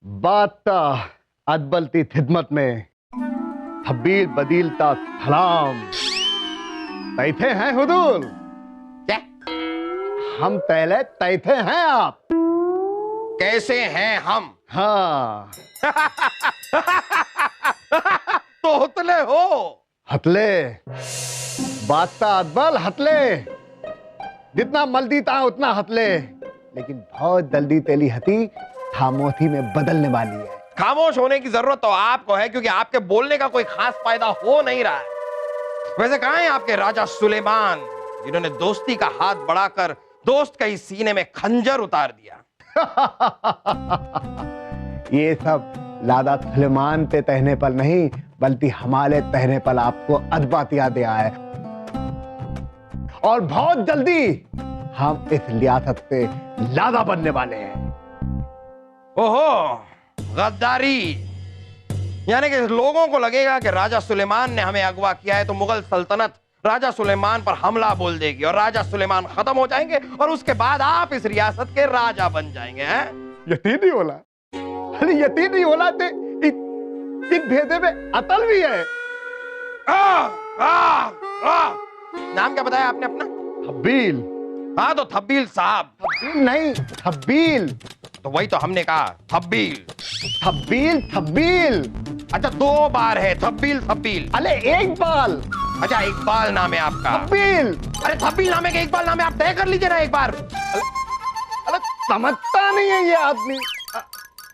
बाता अदबलती खिदमत में तब्दील बदीलता सलाम। तैथे हैं हुजूर? क्या? हम पहले तैथे हैं आप? कैसे हैं हम? हाँ। तो हतले हो। हतले बाता अदबल हतले, जितना मल्दी ता उतना हतले, लेकिन बहुत जल्दी तेली हती खामोशी में बदलने वाली है। खामोश होने की जरूरत तो आपको है, क्योंकि आपके बोलने का कोई खास फायदा हो नहीं रहा है। वैसे कहां है आपके राजा सुलेमान, जिन्होंने दोस्ती का हाथ बढ़ाकर दोस्त का ही सीने में खंजर उतार दिया? ये सब लादा सुलेमान पे तहने पर नहीं, बल्कि हमारे तहने पर आपको अदबातिया दिया है। और बहुत जल्दी हम इस रियासत पे लादा बनने वाले हैं। ओहो, गद्दारी। यानी कि लोगों को लगेगा कि राजा सुलेमान ने हमें अगवा किया है, तो मुगल सल्तनत राजा सुलेमान पर हमला बोल देगी और राजा सुलेमान खत्म हो जाएंगे, और उसके बाद आप इस रियासत के राजा बन जाएंगे। हैं? यकीन नहीं होला, अरे यकीन नहीं होला ते इन भेदे में अतल भी है। नाम क्या बताया आपने अपना? थब्बील। हाँ, तो थब्बील साहब। थब्बील नहीं, थब्बील। तो वही तो हमने कहा, थब्बील। थब्बील थब्बील। अच्छा, 2 बार है थब्बील थब्बील। अरे एक बाल। अच्छा, इकबाल नाम है आपका? थब्बील। अरे थब्बील नाम है कि इकबाल नाम है, आप तय कर लीजिए ना एक बार। अरे समझता नहीं है ये आदमी।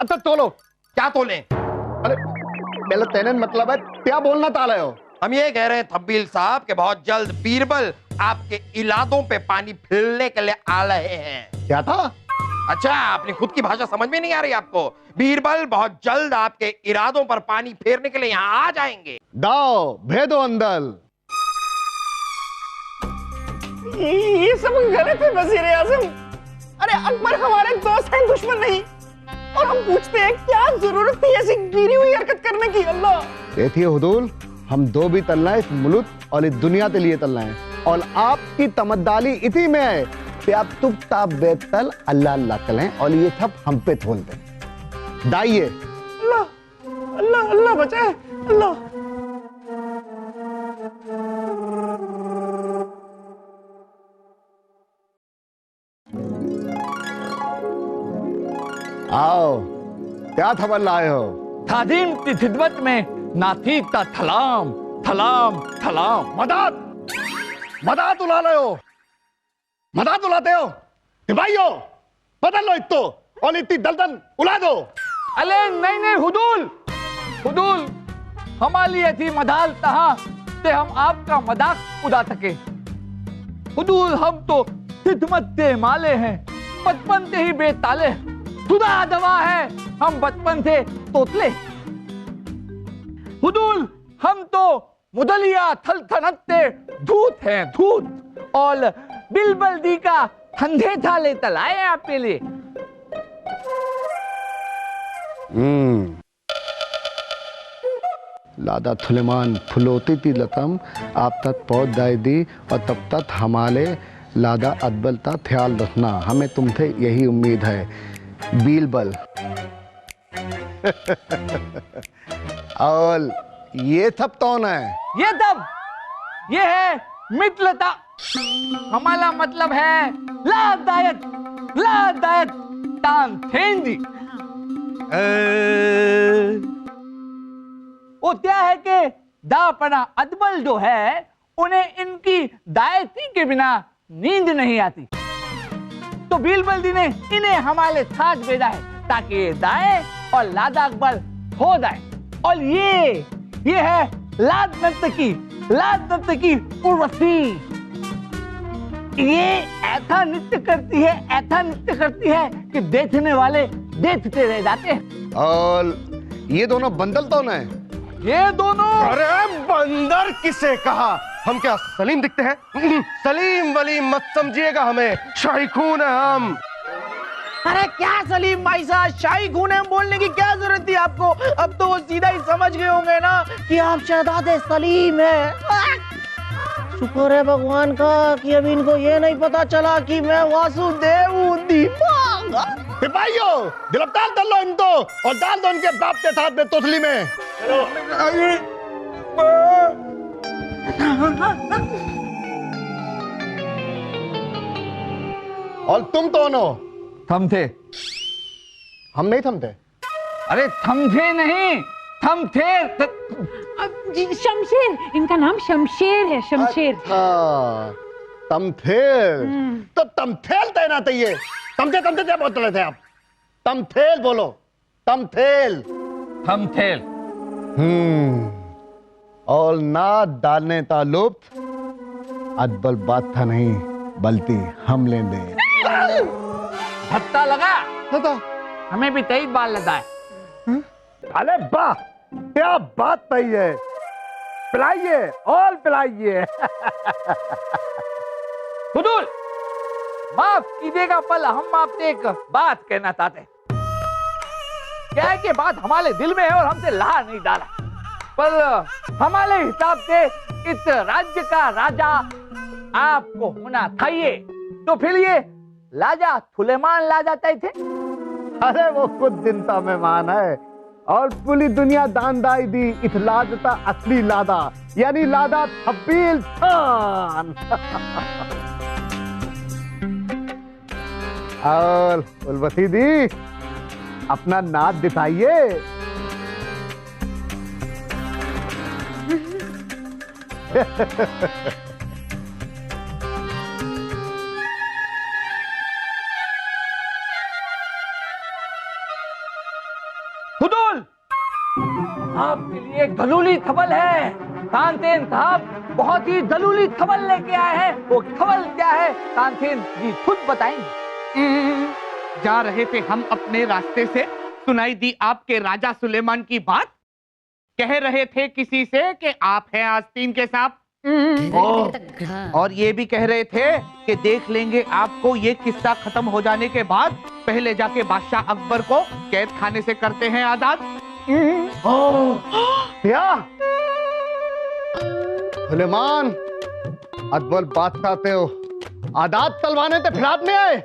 अच्छा तोलो। क्या तोलें? अरे पहले तेने मतलब है क्या बोलना चाह रहे हो? हम ये कह रहे हैं थब्बील साहब कि बहुत जल्द बीरबल आपके इलादों पे पानी फिरने के लिए आ रहे हैं। क्या था? अच्छा, अपनी खुद की भाषा समझ में नहीं आ रही आपको? बीरबल बहुत जल्द आपके इरादों पर पानी फेरने के लिए यहाँ आ जाएंगे। दाओ भेदो अंदर। ये सब गलत है वजीर आजम। अरे अकबर हमारे दोस्त हैं, दुश्मन नहीं। और हम पूछते हैं क्या जरूरत थी ऐसी गिरी हुई हरकत करने की? अल्लाह देखिए हुजूर, हम दो भी तलना है इस मुल्क और इस दुनिया के लिए तलना है, और आपकी तमद्दाली इसी में है कि आप तुब ताब बेतल अल्लाह अल्लाह करें और ये सब हम पे थोल दें। दाइए। अल्लाह अल्लाह अल्लाह बचाए। अल्लाह। आओ, क्या खबर लाए हो? थादीम की खिदमत में नाथीक का थलाम थलाम थलाम। मदद मदद उला रहे हो, मदद उलाते हो, भाइयों बदल लो इतो और इतनी दलदल उला दो। अले नहीं नहीं हुदूल हुदूल, हमारी ऐसी मदाल तहा ते हम आपका मजाक उड़ा सके। हुदूल, हम तो खिदमत के माले हैं, बचपन से ही बेताले, खुदा दवा है हम बचपन से तोतले। हुदूल, हम तो मुदलिया थलथनते धूत हैं धूत, और बिलबल्दी का ठंडे थाले तलाए आपके लिए। लादा सुलेमान फुलोती थी लतम आप तक पहुंच जाए दी, और तब तक हमारे लादा अदबल का ख्याल रखना, हमें तुमसे यही उम्मीद है। बीरबल। और ये सब कौन है? ये तब ये है मित्रता, हमारा मतलब है लादायत तान थेंदी। वो क्या है कि दापना अदबल जो है, उन्हें इनकी दायती के बिना नींद नहीं आती, तो बीरबल्दी ने इन्हें हमारे साथ भेजा है ताकि ये दाए और लादा अकबर हो जाए। और ये है लाद नर्तकी उर्वशी। ये ऐसा नृत्य करती है कि देखने वाले देखते रह जाते हैं। और ये दोनों बंदल कौन है? ये दोनों, अरे बंदर किसे कहा? हम क्या सलीम दिखते हैं? सलीम वलीम मत समझिएगा हमें, शाही खून है हम। अरे क्या सलीम भाई साहब, शाही खून है बोलने की क्या जरूरत थी आपको? अब तो वो सीधा ही समझ गए होंगे ना कि आप शहजादे सलीम है। शुक्र है भगवान का कि अभी इनको ये नहीं पता चला कि मैं वासुदेव हूँ। दिमाग सिपाहियों गिरफ्तार कर लो इनको और डाल दो उनके बाप के साथ में तोतली में। और तुम कौन हो? थमथे। हम नहीं थमते। अरे थमथे नहीं, थमथे। शमशेर, इनका नाम शमशेर है, शमशेर। अच्छा, तमथेल। तो तमथेल तैना चाहिए। तमथे तमथे क्या बोल रहे थे आप? तमथेल बोलो, तमथेल। थमथेल। और ना डालने तालुप्त अदबल बात था नहीं बल्कि हम ले दे। धत्ता लगा तो हमें भी 23 बार लगा है। अरे वाह, क्या बात सही है। पिलाइए और पिलाइए। हुजूर माफ कीजिएगा, पल हम आपसे एक बात कहना चाहते हैं। क्या है कि बात हमारे दिल में है और हमसे ला नहीं डाला, पर हमारे हिसाब से इस राज्य का राजा आपको होना चाहिए। तो फिर ये लाजा सुलेमान लाजा चाहिए थे। अरे वो खुद जिनता मेहमान है और पूरी दुनिया दानदाई दी इस लादता असली लादा यानी लादा थब्बील खान। और उर्वशी दी अपना नाच दिखाइए। हुजूर आपके लिए एक दलूली थबल है। तानसेन साहब बहुत ही दलूली थबल लेके आए हैं। वो थबल क्या है तानसेन जी खुद बताएंगे। जा रहे थे हम अपने रास्ते से, सुनाई दी आपके राजा सुलेमान की बात। कह रहे थे किसी से कि आप हैं आस्तीन के सांप। और ये भी कह रहे थे कि देख लेंगे आपको ये किस्सा खत्म हो जाने के बाद। पहले जाके बादशाह अकबर को कैद खाने से करते हैं आजाद। क्या सुलेमान अकबर बादशाह से हो आजाद तलवाने थे फिरात में आए।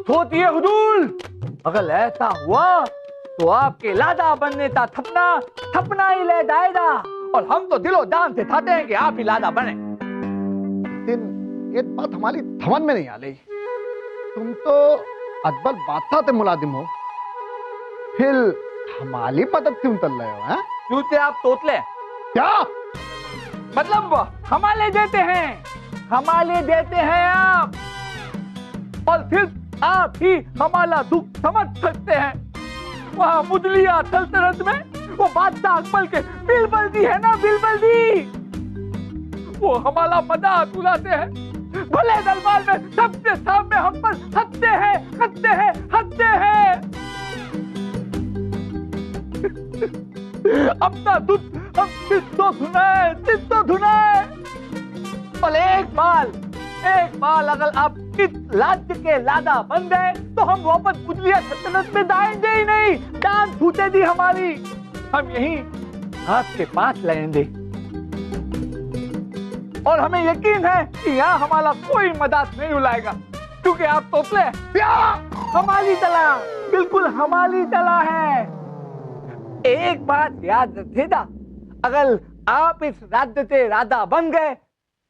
सोचिए हुजूर, अगर ऐसा हुआ तो आपके लादा बनने का थपना ही ले जाएगा। और हम तो दिलो जान से चाहते हैं कि आप ही लादा बने। लेकिन ये बात हमारी समझ में नहीं आ रही। तुम तो अकबर बादशाह से मुलाजिम हो, फिर हमारी मदद क्यों कर रहे हो? हैं? क्यों से आप तोतले? क्या मतलब हमारे देते हैं आप, और फिर आप ही हमारा दुख समझ सकते हैं। वहाँ मुदलिया सल्तनत में वो बादशाह अकबर के बिलबल्दी है ना, बिलबल्दी, वो हमारा मजाक उड़ाते हैं। भले दरबार में सबके सामने हम पर हंसते हैं। अपना दुख हम किसको धुनाए। और एक बार अगर आप इस राज्य के लादा बन गए तो हम वापस मुदलिया सल्तनत में जाएंगे ही नहीं। जान छूटे दी हमारी, हम यहीं आपके पास रहेंगे। और हमें यकीन है कि यहाँ हमारा कोई मजाक नहीं उड़ाएगा, क्योंकि आप तोतले हमारी तला, बिल्कुल हमारी तला है। एक बात याद रखिएगा, अगर आप इस राज्य से राजा बन गए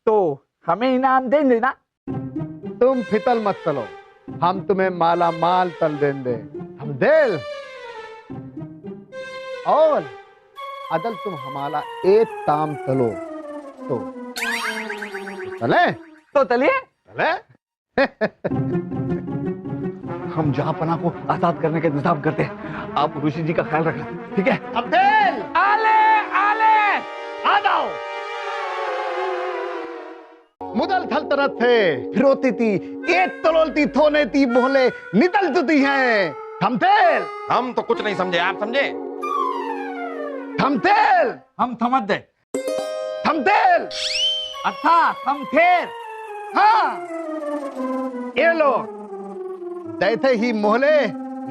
तो हमें इनाम देंगे ना। तुम फितल मत चलो, हम तुम्हें माला माल तल देंगे। हम दिल और अदल तुम हमारा एक काम चलो तो चलिए। हम जहांपना को आजाद करने का इंतजाम करते हैं। आप ऋषि जी का ख्याल रखना, ठीक है? अब्देल आले आ जाओ। मुदल सल्तनत थे फिरोती थी, एक तलोलती थोने थी मोहले निकल चुकी हैं। थमतेल हम तो कुछ नहीं समझे, आप समझे? थमतेल हम समझ दे। थमतेल अच्छा थमथेल। हाँ ये लो, जैसे ही मोहले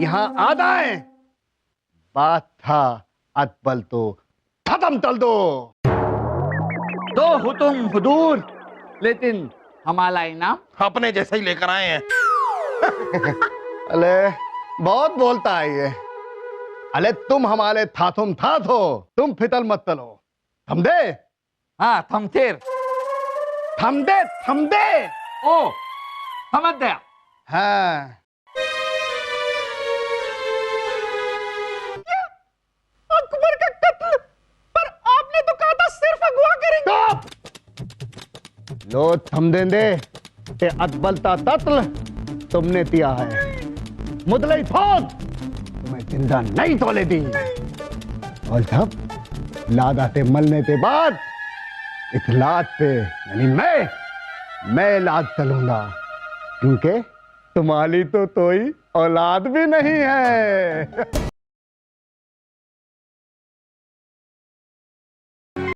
यहाँ आ जाए बात था अकबर तो खत्म कर दो। तो हुतुम हुजूर, लेकिन हमारा इनाम। अपने जैसे ही लेकर आए हैं। अले बहुत बोलता है ये। अले तुम हमारे थाथुम थाथ हो, तुम फितल मत तलो। थम दे, हाँ थमथेर। थम दे, थम दे। ओ समझ गया। हाँ अकबर का कत्ल, पर आपने तो कहा था सिर्फ अगवा करेंगे। लो थम दे ते अतबलता तत्ल तुमने दिया है, मुदलई फौज तुम्हें जिंदा नहीं तोले दी। और जब लाद आते मलने के बाद इस लाद पे यानी मैं लाद चलूंगा, क्योंकि तुम्हारी तो कोई औलाद भी नहीं है।